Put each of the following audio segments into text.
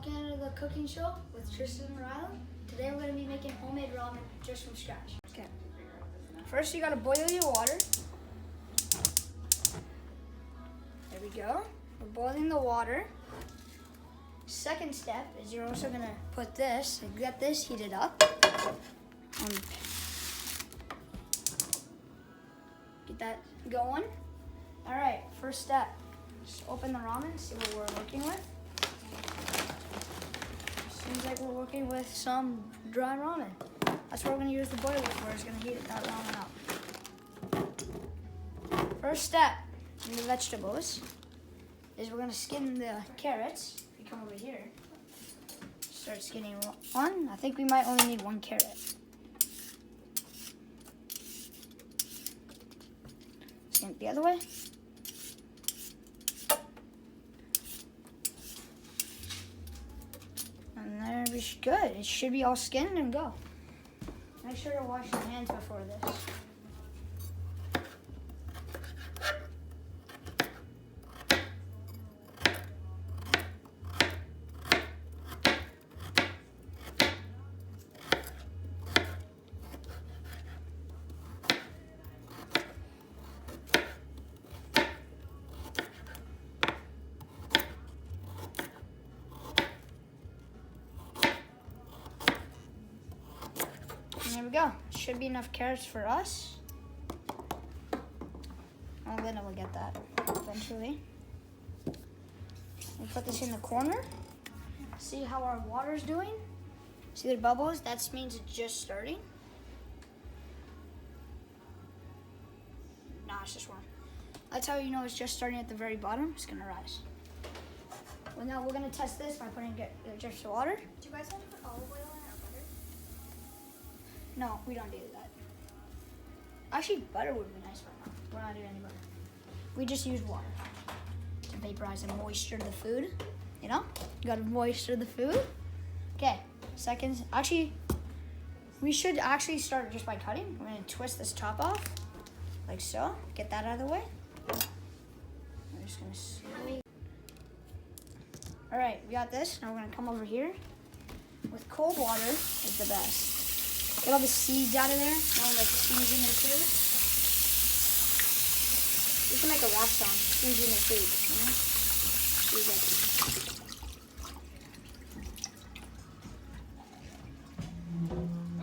welcome to the cooking show with Tristan and Rylan. Today we're going to be making homemade ramen just from scratch. Okay. First you got to boil your water. There we go. We're boiling the water. Second step is you're also going to put this, and get this heated up. Get that going. All right, first step. Just open the ramen, see what we're working with. Seems like we're working with some dry ramen. That's what we're gonna use the boiler for. It's gonna heat that ramen up. First step in the vegetables is we're gonna skin the carrots. If you come over here, start skinning one. I think we might only need one carrot. Skin it the other way. And there we should, good. It should be all skinned and go. Make sure to wash your hands before this. And there we go. Should be enough carrots for us. Oh, Linda will get that eventually. We put this in the corner. See how our water's doing? See the bubbles? That means it's just starting. Nah, it's just warm. That's how you know it's just starting at the very bottom. It's gonna rise. Well, now we're gonna test this by putting just water. Do you guys want to put olive oil in or butter? No, we don't do that. Actually, butter would be nice, but no, we're not doing any butter. We just use water to vaporize and moisture the food. You know, you gotta moisture the food. Okay, seconds. Actually, we should actually start just by cutting. We're gonna twist this top off, like so. Get that out of the way. We're just gonna slowly. All right, we got this. Now we're gonna come over here. With cold water is the best. Get all the seeds out of there. No one likes seeds in their food. You can make a rap song, seeds in their food, you know?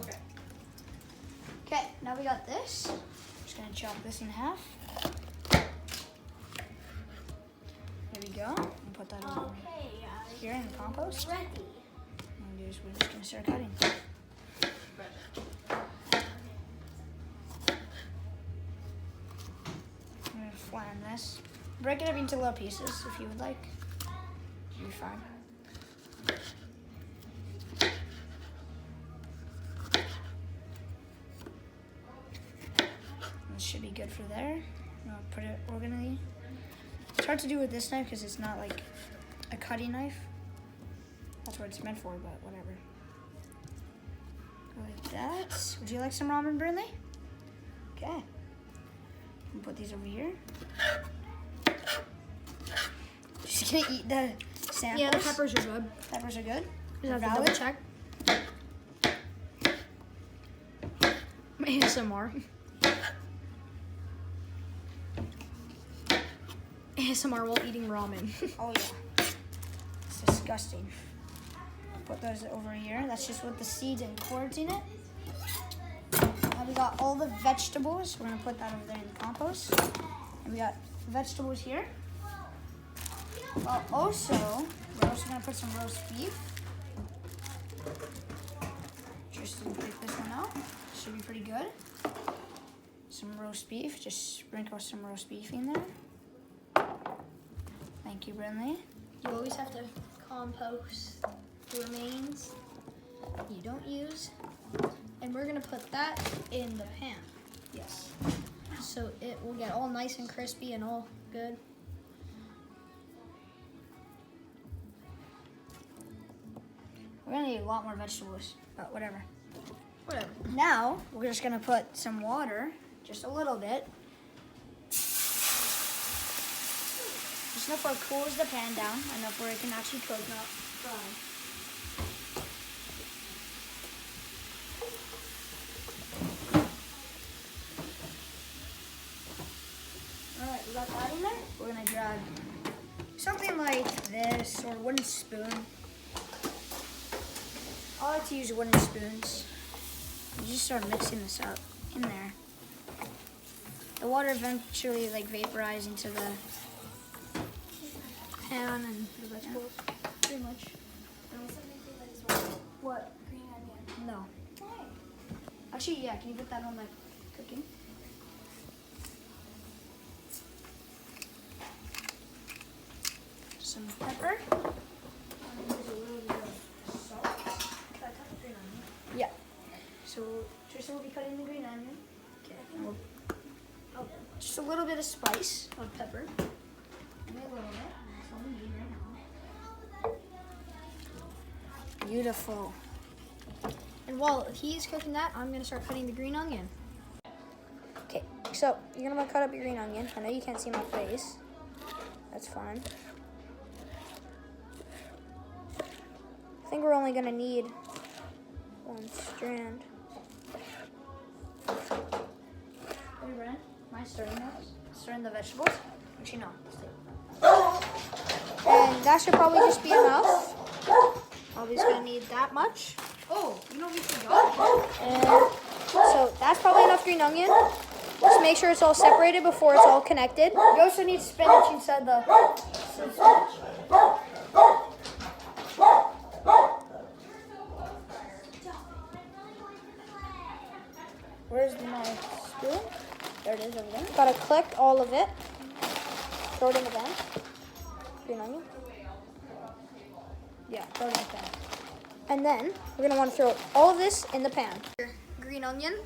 Okay. Okay, now we got this. Just gonna chop this in half. There we go. And put that over here in the compost. Ready. And we're just gonna start cutting. Flatten this. Break it up into little pieces if you would like. You'll be fine. This should be good for there. I'll put it organally. It's hard to do with this knife because it's not like a cutting knife. That's what it's meant for, but whatever. Go like that. Would you like some ramen, Brinley? Okay. Put these over here. Just gonna eat the samples. Yeah, the peppers are good. Peppers are good. Just have to double check. ASMR. ASMR while eating ramen. Oh yeah. It's disgusting. Put those over here. That's just with the seeds and cords in it. Now we got all the vegetables. We're gonna put that over there in the compost. And we got vegetables here. Also, we're also gonna put some roast beef. Just to pick this one out. Should be pretty good. Some roast beef. Just sprinkle some roast beef in there. Thank you, Brinley. You always have to compost the remains you don't use. And we're gonna put that in the pan. Yes. So it will get all nice and crispy and all good. We're gonna need a lot more vegetables, but whatever. Whatever. Now, we're just gonna put some water, just a little bit. Just enough where it cools the pan down, enough where it can actually cook, not fry. spoon. I like to use wooden spoons. You just start mixing this up in there. The water eventually like vaporizes into the pan and the vegetables, pretty much. What? Green onion. No. Why? Actually, yeah. Can you put that on like cooking? Some pepper. Yeah. So Tristan will be cutting the green onion. Okay. Just a little bit of spice of pepper. Only a little bit. That's all we need right now. Beautiful. And while he's cooking that, I'm gonna start cutting the green onion. Okay, so you're gonna cut up your green onion. I know you can't see my face. That's fine. I think we're only gonna need one strand. Hey, Ren, am I stirring those? Stirring the vegetables? Actually, no. And that should probably just be enough. Probably just gonna need that much. Oh, you know we forgot? And so that's probably enough green onion. Just make sure it's all separated before it's all connected. You also need spinach inside the spinach. Where's my spoon? There it is over there. Gotta collect all of it. Throw it in the pan. Green onion. Yeah, throw it in the pan. And then we're gonna want to throw all of this in the pan. Your green onion,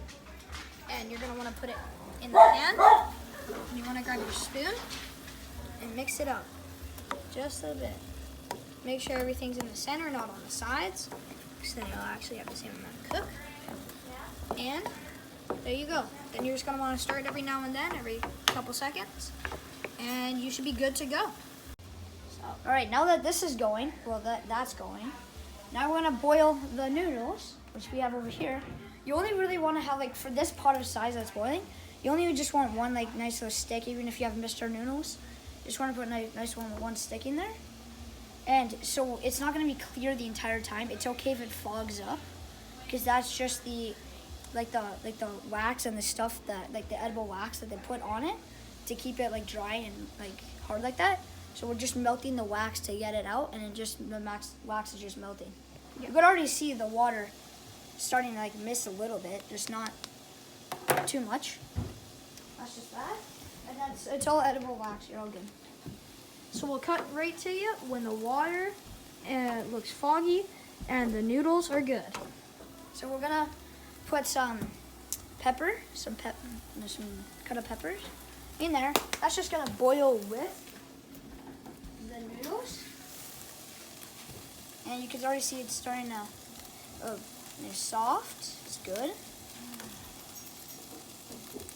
and you're gonna want to put it in the pan. And you want to grab your spoon and mix it up just a bit. Make sure everything's in the center, not on the sides, because then you'll actually have the same amount of cook. And there you go. Then you're just gonna want to stir it every now and then, every couple seconds, and you should be good to go. All right, now that this is going, well, that's going. Now we're gonna boil the noodles, which we have over here. You only really want to have, like, for this pot of size that's boiling, you only just want one, like, nice little stick, even if you have Mr. Noodles. You just want to put a nice one stick in there. And so it's not gonna be clear the entire time. It's okay if it fogs up, because that's just the wax and the stuff that, like, the edible wax that they put on it to keep it, like, dry and, like, hard like that. So we're just melting the wax to get it out, and the wax is just melting. You could already see the water starting to, like, mist a little bit, just not too much. That's just that, and it's all edible wax. You're all good. So we'll cut right to you when the water looks foggy and the noodles are good. So we're gonna put some pepper, some cut up peppers in there. That's just gonna boil with the noodles, and you can already see it's starting to it's soft. It's good.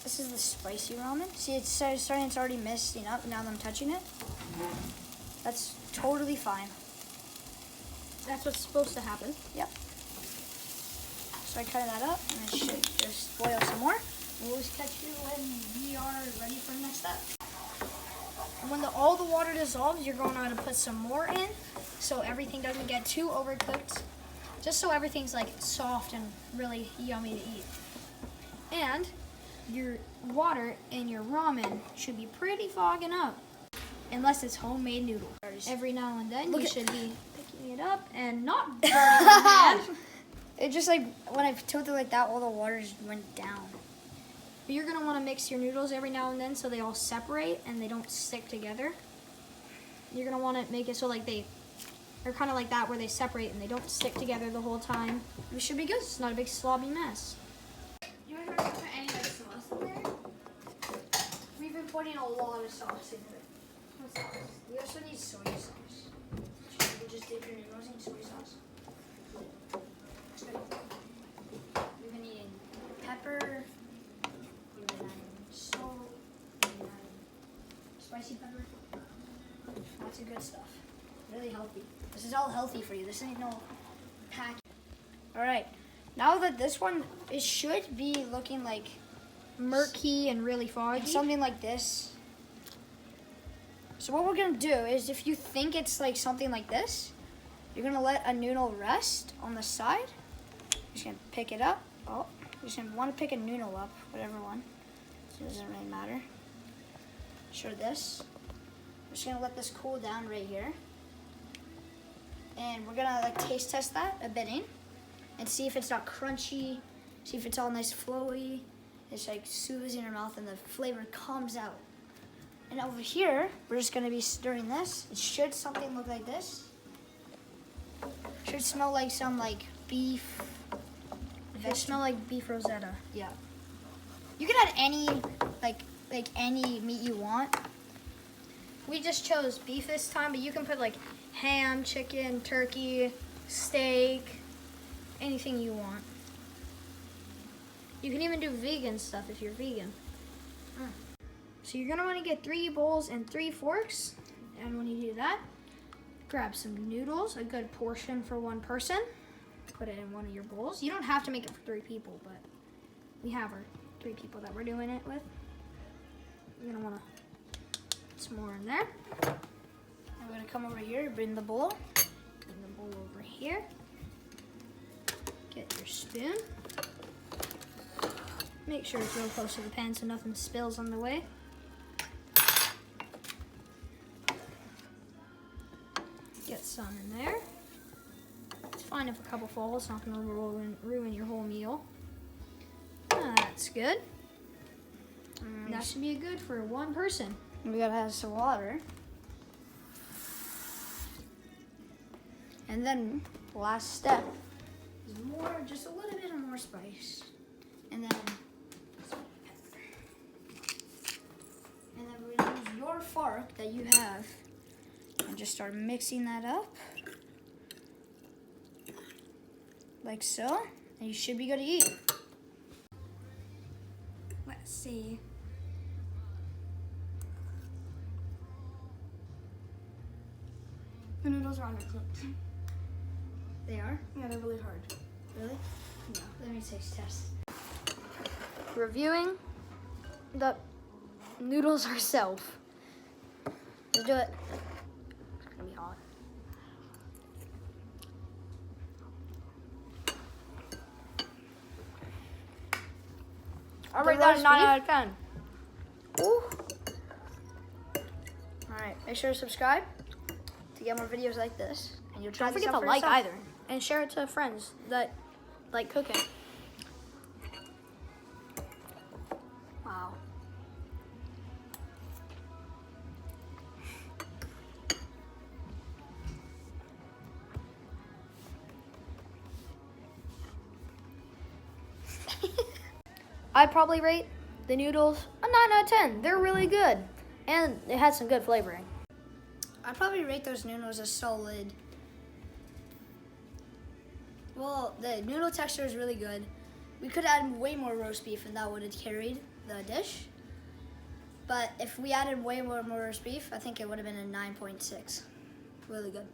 This is the spicy ramen. See, it's starting. It's already misting up now that I'm touching it. That's totally fine. That's what's supposed to happen. Yep. So I cut that up, and it should just boil some more. We'll always catch you when we are ready for the next step. And when all the water dissolves, you're going to want to put some more in, so everything doesn't get too overcooked. Just so everything's like soft and really yummy to eat. And your water in your ramen should be pretty fogging up, unless it's homemade noodle. Every now and then you should be picking it up and not burning your hand. It just, like, when I tilted like that, all the water just went down. But you're going to want to mix your noodles every now and then so they all separate and they don't stick together. You're going to want to make it so like they're kind of like that, where they separate and they don't stick together the whole time. We should be good. It's not a big slobby mess. You want to put any like sauce in there? We've been putting a lot of sauce in it. What sauce? We also need soy sauce. Should we just dip your noodles in soy sauce? We've been eating pepper. We've been adding salt. We've been adding spicy pepper. Lots of good stuff. Really healthy. This is all healthy for you. This ain't no pack. All right. Now that this one, it should be looking like Murky and really foggy. something like this. So what we're gonna do is, if you think it's like something like this, You're gonna let a noodle rest on the side. You're just gonna pick it up. Oh, you're just gonna want to pick a noodle up, whatever one. It doesn't really matter. Sure this. We're just gonna let this cool down right here. And we're gonna like taste test that a bit in and see if it's not crunchy, see if it's all nice flowy. It's like soothes in your mouth and the flavor comes out. And over here, we're just gonna be stirring this. It should something look like this. Should smell like some like beef. It should smell like beef rosetta. Yeah. You can add any like any meat you want. We just chose beef this time, but you can put like ham, chicken, turkey, steak, anything you want. You can even do vegan stuff if you're vegan. So you're gonna wanna get 3 bowls and 3 forks. And when you do that, grab some noodles, a good portion for one person. Put it in one of your bowls. You don't have to make it for 3 people, but we have our 3 people that we're doing it with. You're gonna wanna put some more in there. I'm gonna come over here, bring the bowl. Bring the bowl over here. Get your spoon. Make sure it's real close to the pan so nothing spills on the way. Get some in there. It's fine if a couple falls, it's not gonna ruin your whole meal. That's good. That should be good for one person. We gotta add some water. And then last step is just a little bit of more spice. And then we're gonna use your fork that you have and just start mixing that up. Like so. And you should be good to eat. Let's see. The noodles are undercooked. They are? Yeah, they're really hard. Really? No. Let me taste test. Reviewing the noodles ourselves. Let's do it. It's gonna be hot. I'll The rate that a roast 9 beef? out of 10. Ooh. Alright, make sure to subscribe to get more videos like this. And you'll try Don't these forget out to for like yourself. either. And share it to friends that like cooking. Wow. I'd probably rate the noodles a 9 out of 10. They're really good. And it had some good flavoring. I'd probably rate those noodles a solid. Well, the noodle texture is really good. We could add way more roast beef and that would have carried the dish. But if we added way more roast beef, I think it would have been a 9.6. Really good.